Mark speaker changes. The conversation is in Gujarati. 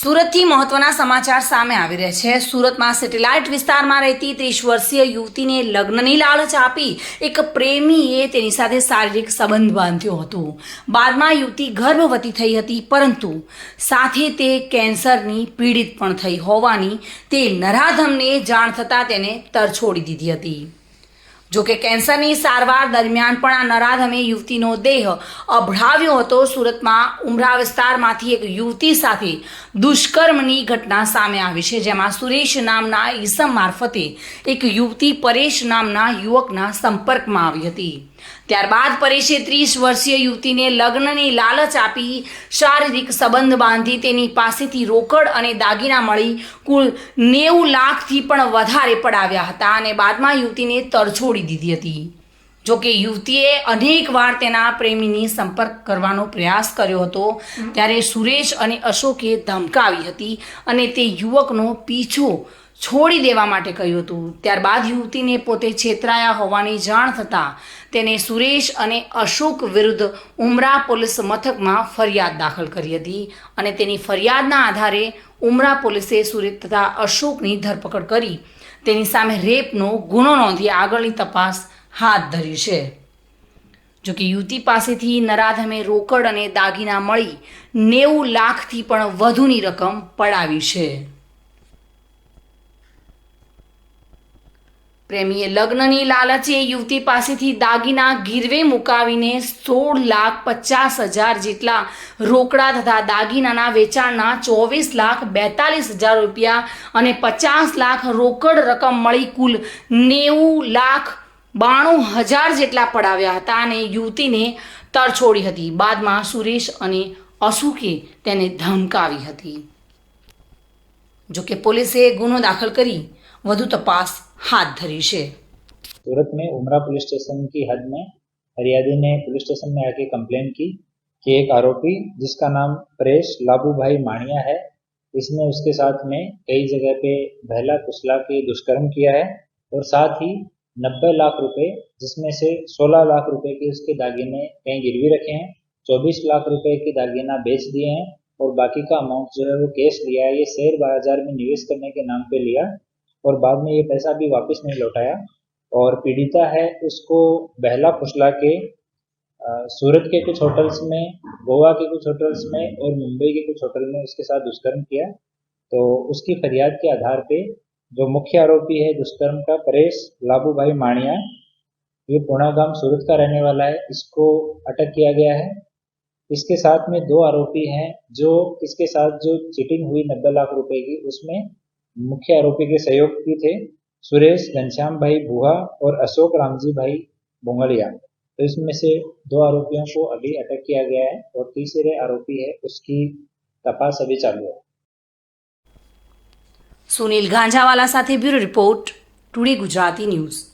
Speaker 1: સુરતથી મહત્વના સમાચાર સામે આવી રહ્યા છે। સુરતમાં સેટેલાઇટ વિસ્તારમાં રહેતી 30 વર્ષીય યુવતીને લગ્નની લાલચ આપી એક પ્રેમીએ તેની સાથે શારીરિક સંબંધ બાંધ્યો હતો। બાદમાં યુવતી ગર્ભવતી થઈ હતી, પરંતુ સાથે તે કેન્સરની પીડિત પણ થઈ હોવાની તે નરાધમને જાણ થતાં તેને તરછોડી દીધી હતી। જો કે કેન્સરની સારવાર દરમિયાન પણ આ નરાધમે યુવતીનો દેહ અભડાવ્યો હતો। સુરતમાં ઉમરા વિસ્તારમાંથી એક યુવતી સાથે દુષ્કર્મની ઘટના સામે આવી છે, જેમાં સુરેશ નામના ઈસમ મારફતે એક યુવતી પરેશ નામના યુવકના સંપર્કમાં આવી હતી। ત્યારબાદ પરેશે 30 વર્ષીય યુવતીને લગ્નની લાલચ આપી શારીરિક સંબંધ બાંધી તેની પાસેથી રોકડ અને દાગીના મળી કુલ 90 લાખથી પણ વધારે પડાવ્યા હતા અને બાદમાં યુવતીને તરછોડી દીધી હતી। જો કે યુવતીએ અનેકવાર તેના પ્રેમીની સંપર્ક કરવાનો પ્રયાસ કર્યો હતો, ત્યારે સુરેશ અને અશોકે ધમકાવી હતી અને તે યુવકનો પીછો છોડી દેવા માટે કહ્યું હતું। ત્યારબાદ યુવતીને પોતે છેતરાયા હોવાની જાણ થતાં તેને સુરેશ અને અશોક વિરુદ્ધ ઉમરા પોલીસ મથકમાં ફરિયાદ દાખલ કરી હતી અને તેની ફરિયાદના આધારે ઉમરા પોલીસે સુરેશ તથા અશોકની ધરપકડ કરી તેની સામે રેપનો ગુનો નોંધી આગળની તપાસ હાથ ધરી છે। જો કે યુવતી પાસેથી નરાધમે રોકડ અને દાગીના મળી 90 લાખથી પણ વધુની રકમ પડાવી છે। પ્રેમીએ લગ્નની લાલચે યુવતી પાસેથી દાગીના ગીરવે મુકાવીને 16,50,000 જેટલા રોકડા તથા દાગીનાના વેચાણના 24,42,000 રૂપિયા અને 50 લાખ રોકડ રકમ મળી કુલ 90,92,000 જેટલા પડાવ્યા હતા અને યુવતીને તરછોડી હતી। બાદમાં સુરેશ અને અશોકે તેને ધમકાવી હતી। જોકે પોલીસે ગુનો દાખલ કરી વધુ तपास हाथ धरी है।
Speaker 2: सूरत में उमरा पुलिस स्टेशन की हद में फरियादी ने पुलिस स्टेशन में आके कंप्लेन की कि एक आरोपी जिसका नाम परेश लाबू भाई माणिया है, इसने उसके साथ में कई जगह पे बहला कुचला के दुष्कर्म किया है और साथ ही 90 लाख रुपए जिसमें से 16 लाख रुपए के उसके दागीने कहीं गिरवी रखे हैं, 24 लाख रुपए के दागीना बेच दिए हैं और बाकी का अमाउंट जो है वो कैश लिया है। ये शेयर बाजार में निवेश करने के नाम पे लिया और बाद में ये पैसा भी वापस नहीं लौटाया और पीड़िता है उसको बहला फुसला के सूरत के कुछ होटल्स में, गोवा के कुछ होटल्स में और मुंबई के कुछ होटल में उसके साथ दुष्कर्म किया। तो उसकी फरियाद के आधार पे जो मुख्य आरोपी है दुष्कर्म का परेश लाबू भाई माणिया, ये पुणागाम सूरत का रहने वाला है, इसको अटक किया गया है। इसके साथ में 2 आरोपी हैं जो इसके साथ जो चीटिंग हुई 90 लाख रुपए की, उसमें मुख्य आरोपी के सहयोगी थे सुरेश घनश्याम भाई बुहा और अशोक रामजी भाई बोंगलिया। तो इसमें से 2 आरोपियों को अभी अटक किया गया है और तीसरे आरोपी है उसकी तपास अभी चालू है।
Speaker 1: सुनील गांजावाला साथे bureau report, today Gujarati news.